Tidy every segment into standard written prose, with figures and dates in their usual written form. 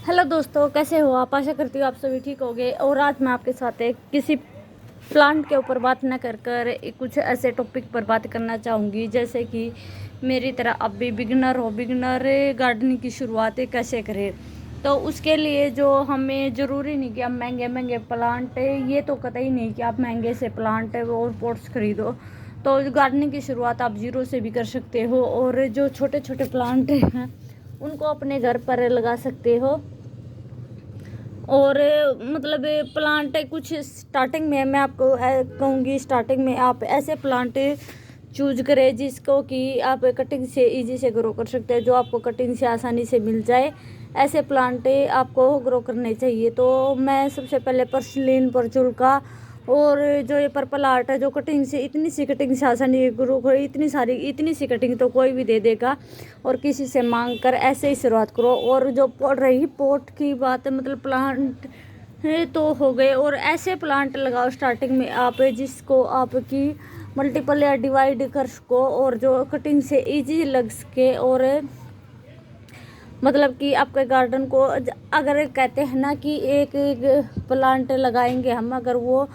Hello दोस्तों, कैसे हो आप। आशा करती हूँ आप सभी ठीक होंगे। और आज मैं आपके साथ एक किसी प्लांट के ऊपर बात न कर कर कुछ ऐसे टॉपिक पर बात करना चाहूँगी, जैसे कि मेरी तरह आप भी बिगिनर हो, बिगिनर गार्डनिंग की शुरुआत कैसे करें। तो उसके लिए जो हमें ज़रूरी नहीं कि आप महंगे महंगे प्लांट, ये तो कतई नहीं कि आप महंगे से प्लांट और पॉट्स खरीदो। तो गार्डनिंग की शुरुआत आप जीरो से भी कर सकते हो, और जो छोटे छोटे प्लांट हैं उनको अपने घर पर लगा सकते हो। और मतलब प्लांट कुछ स्टार्टिंग में मैं आपको कहूँगी, स्टार्टिंग में आप ऐसे प्लांट चूज करें जिसको कि आप कटिंग से इजी से ग्रो कर सकते हैं, जो आपको कटिंग से आसानी से मिल जाए। ऐसे प्लांट आपको ग्रो करने चाहिए। तो मैं सबसे पहले पर्सलिन, परचुल्का और जो ये पर्पल आर्ट है, जो कटिंग से इतनी सी कटिंग से आसानी ग्रो कर, इतनी सी कटिंग तो कोई भी दे देगा। और किसी से मांग कर ऐसे ही शुरुआत करो। और जो रही पोट की बात है, मतलब प्लांट है तो हो गए, और ऐसे प्लांट लगाओ स्टार्टिंग में आप जिसको आपकी मल्टीपल या डिवाइड कर सको, और जो कटिंग से इजी लग सके। और मतलब कि आपके गार्डन को अगर कहते हैं ना कि एक एक प्लांट लगाएंगे हम, अगर वो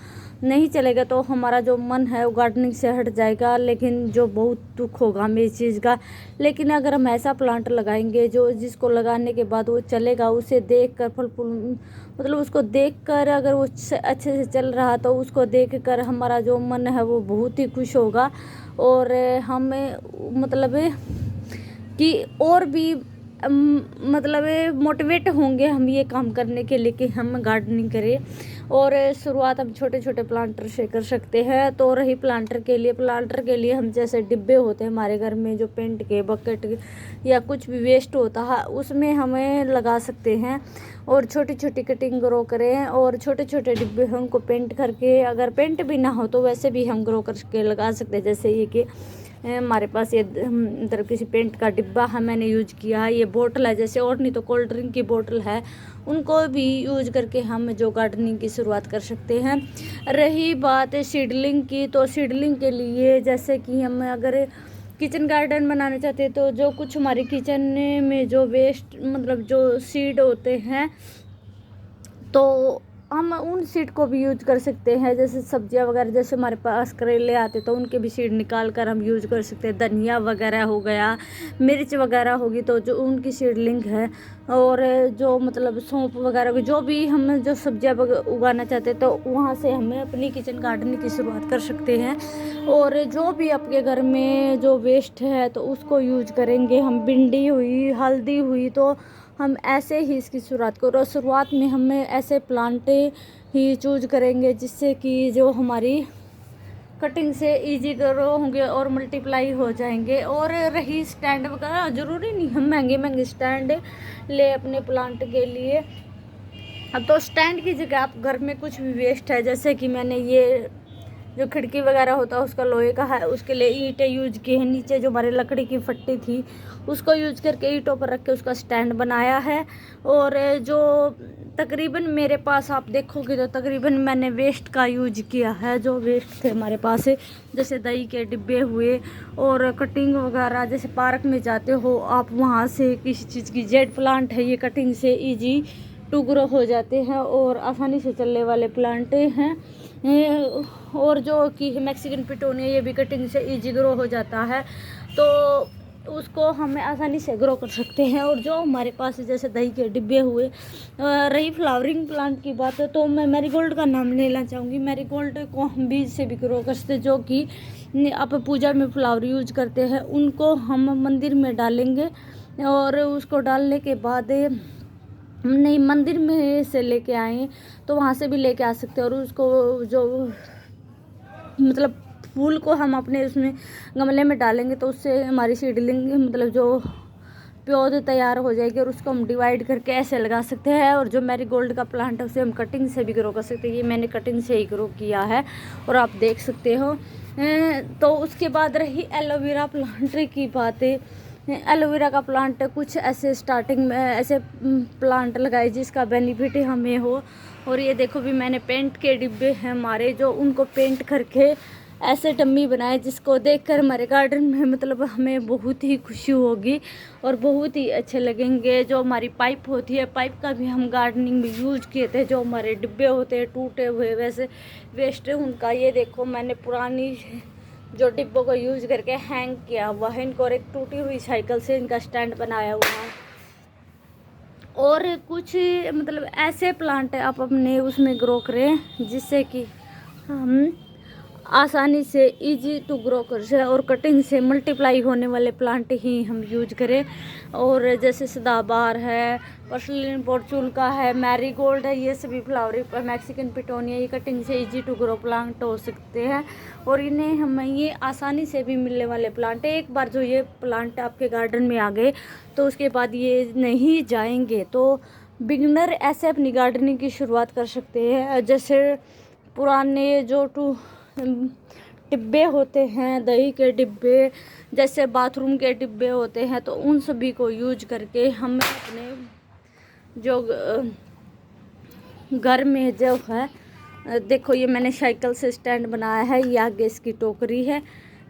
नहीं चलेगा तो हमारा जो मन है वो गार्डनिंग से हट जाएगा, लेकिन जो बहुत दुख होगा हमें इस चीज़ का। लेकिन अगर हम ऐसा प्लांट लगाएंगे जो जिसको लगाने के बाद वो चलेगा, उसे देख कर फल फूल, मतलब उसको देख कर अगर वो अच्छे से चल रहा तो उसको देख कर हमारा जो मन है वो बहुत ही खुश होगा। और हमें मतलब कि और भी मतलब मोटिवेट होंगे हम ये काम करने के लिए कि हम गार्डनिंग करें। और शुरुआत हम छोटे छोटे प्लांटर से कर सकते हैं। तो रही प्लांटर के लिए हम जैसे डिब्बे होते हैं हमारे घर में, जो पेंट के बकेट के या कुछ भी वेस्ट होता है उसमें हमें लगा सकते हैं। और छोटी छोटी कटिंग ग्रो करें, और छोटे छोटे डिब्बे हमको पेंट करके, अगर पेंट भी ना हो तो वैसे भी हम ग्रो करके लगा सकते हैं। जैसे ये कि हमारे पास ये मतलब किसी पेंट का डिब्बा है, मैंने यूज किया है। ये बोतल है, जैसे और नहीं तो कोल्ड ड्रिंक की बोतल है, उनको भी यूज करके हम जो गार्डनिंग की शुरुआत कर सकते हैं। रही बात सीडलिंग की, तो सीडलिंग के लिए जैसे कि हम अगर किचन गार्डन बनाना चाहते हैं, तो जो कुछ हमारे किचन में जो वेस्ट मतलब जो सीड होते हैं, तो हम उन सीड को भी यूज कर सकते हैं। जैसे सब्जियां वगैरह, जैसे हमारे पास करेले आते तो उनके भी सीड निकाल कर हम यूज कर सकते हैं। धनिया वगैरह हो गया, मिर्च वगैरह होगी तो जो उनकी सीडलिंग है। और जो मतलब सौंफ वगैरह की, जो भी हम जो सब्जियां उगाना चाहते हैं तो वहाँ से हमें अपनी किचन गार्डनिंग की शुरुआत कर सकते हैं। और जो भी आपके घर में जो वेस्ट है तो उसको यूज करेंगे हम। भिंडी हुई, हल्दी हुई, तो हम ऐसे ही इसकी शुरुआत करो। शुरुआत में हमें ऐसे प्लांट ही चूज करेंगे जिससे कि जो हमारी कटिंग से इजी ग्रो होंगे और मल्टीप्लाई हो जाएंगे। और रही स्टैंड वगैरह, ज़रूरी नहीं हम महंगे महंगे स्टैंड ले अपने प्लांट के लिए। अब तो स्टैंड की जगह आप घर में कुछ भी वेस्ट है, जैसे कि मैंने ये जो खिड़की वगैरह होता है उसका लोहे का है, उसके लिए ईंटें यूज की है। नीचे जो हमारे लकड़ी की फट्टी थी उसको यूज करके ईंटों पर रख के उसका स्टैंड बनाया है। और जो तकरीबन मेरे पास आप देखोगे तो तकरीबन मैंने वेस्ट का यूज किया है, जो वेस्ट थे हमारे पास, जैसे दही के डिब्बे हुए और कटिंग वगैरह। जैसे पार्क में जाते हो आप, वहाँ से किसी चीज़ की, जेड प्लांट है ये, कटिंग से ईजी टू ग्रो हो जाते हैं और आसानी से चलने वाले प्लांट हैं। और जो कि मैक्सिकन पिटोनिया, ये भी कटिंग से इजी ग्रो हो जाता है, तो उसको हमें आसानी से ग्रो कर सकते हैं। और जो हमारे पास जैसे दही के डिब्बे हुए। रही फ्लावरिंग प्लांट की बात है तो मैं मैरीगोल्ड का नाम लेना चाहूँगी। मैरीगोल्ड को हम बीज से भी ग्रो कर सकते, जो कि आप पूजा में फ्लावर यूज करते हैं, उनको हम मंदिर में डालेंगे। और उसको डालने के बाद नहीं, मंदिर में से लेके आए तो वहाँ से भी लेके आ सकते हैं। और उसको जो मतलब फूल को हम अपने उसमें गमले में डालेंगे तो उससे हमारी सीडलिंग मतलब जो पौधे तैयार हो जाएगी, और उसको हम डिवाइड करके ऐसे लगा सकते हैं। और जो मैरीगोल्ड का प्लांट है उसे हम कटिंग से भी ग्रो कर सकते हैं। ये मैंने कटिंग से ही ग्रो किया है और आप देख सकते हो। तो उसके बाद रही एलोवेरा प्लांट की बातें। एलोवेरा का प्लांट कुछ ऐसे स्टार्टिंग में ऐसे प्लांट लगाए जिसका बेनिफिट हमें हो। और ये देखो भी, मैंने पेंट के डिब्बे हैं हमारे, जो उनको पेंट करके ऐसे डम्मी बनाए जिसको देखकर हमारे गार्डन में मतलब हमें बहुत ही खुशी होगी और बहुत ही अच्छे लगेंगे। जो हमारी पाइप होती है, पाइप का भी हम गार्डनिंग में यूज किए थे। जो हमारे डिब्बे होते हैं टूटे हुए वैसे वेस्ट है उनका, ये देखो मैंने पुरानी जो डिब्बों को यूज करके हैंग किया हुआ है इनको, और एक टूटी हुई साइकिल से इनका स्टैंड बनाया हुआ है। और कुछ मतलब ऐसे प्लांट आप अपने उसमें ग्रो करें जिससे कि हम आसानी से इजी टू ग्रो कर सकें और कटिंग से मल्टीप्लाई होने वाले प्लांट ही हम यूज करें। और जैसे सदाबहार है, पर्सलिन पोर्चुनका है, मैरीगोल्ड है, ये सभी फ्लावरिंग, मैक्सिकन पिटोनिया, ये कटिंग से इजी टू ग्रो प्लांट हो सकते हैं और इन्हें हमें ये आसानी से भी मिलने वाले प्लांट है। एक बार जो ये प्लांट आपके गार्डन में आ गए तो उसके बाद ये नहीं जाएंगे। तो बिगनर ऐसे अपनी गार्डनिंग की शुरुआत कर सकते हैं। जैसे पुराने जो डिब्बे होते हैं, दही के डिब्बे, जैसे बाथरूम के डिब्बे होते हैं, तो उन सभी को यूज करके हम अपने जो घर में जो है, देखो ये मैंने साइकिल से स्टैंड बनाया है, ये आगे इसकी टोकरी है,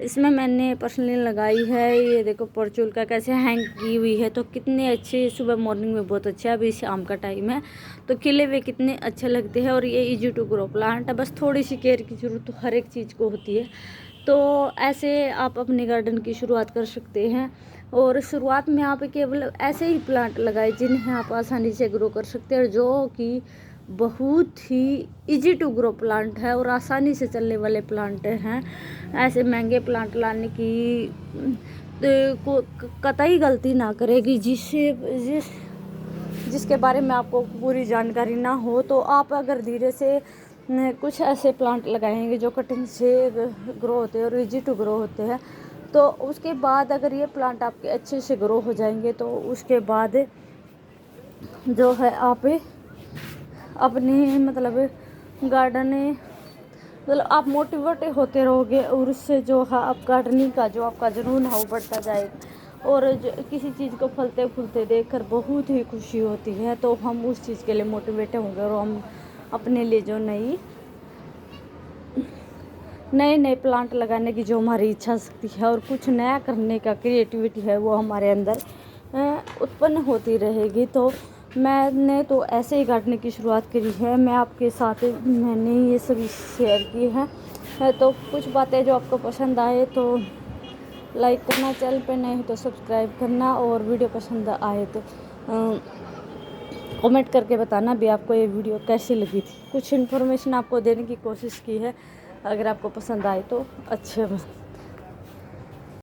इसमें मैंने पर्सलिन लगाई है। ये देखो पोर्चुनका कैसे हैंग की हुई है, तो कितने अच्छे, सुबह मॉर्निंग में बहुत अच्छा है, अभी शाम का टाइम है तो खिले हुए कितने अच्छे लगते हैं। और ये इजी टू ग्रो प्लांट है, बस थोड़ी सी केयर की जरूरत तो हर एक चीज़ को होती है। तो ऐसे आप अपने गार्डन की शुरुआत कर सकते हैं और शुरुआत में आप केवल ऐसे ही प्लांट लगाए जिन्हें आप आसानी से ग्रो कर सकते हैं, जो कि बहुत ही इजी टू ग्रो प्लांट है और आसानी से चलने वाले प्लांट हैं। ऐसे महंगे प्लांट लाने की को कतई गलती ना करेगी जिसके बारे में आपको पूरी जानकारी ना हो। तो आप अगर धीरे से कुछ ऐसे प्लांट लगाएंगे जो कटिंग से ग्रो होते हैं और इजी टू ग्रो होते हैं, तो उसके बाद अगर ये प्लांट आपके अच्छे से ग्रो हो जाएंगे तो उसके बाद जो है आप अपने मतलब गार्डन मतलब आप मोटिवेट होते रहोगे और उससे जो है आप गार्डनिंग का जो आपका जुनून है वो बढ़ता जाएगा। और जो किसी चीज़ को फलते फूलते देखकर बहुत ही खुशी होती है, तो हम उस चीज़ के लिए मोटिवेट होंगे और हम अपने लिए जो नए प्लांट लगाने की जो हमारी इच्छा शक्ति है और कुछ नया करने का क्रिएटिविटी है वो हमारे अंदर उत्पन्न होती रहेगी। तो मैंने तो ऐसे ही गार्डनिंग की शुरुआत करी है, मैं आपके साथ मैंने ये सभी शेयर की है। तो कुछ बातें जो आपको पसंद आए तो लाइक करना, चैनल पे नए हो तो सब्सक्राइब करना, और वीडियो पसंद आए तो कमेंट करके बताना भी आपको ये वीडियो कैसी लगी थी। कुछ इन्फॉर्मेशन आपको देने की कोशिश की है, अगर आपको पसंद आए तो अच्छे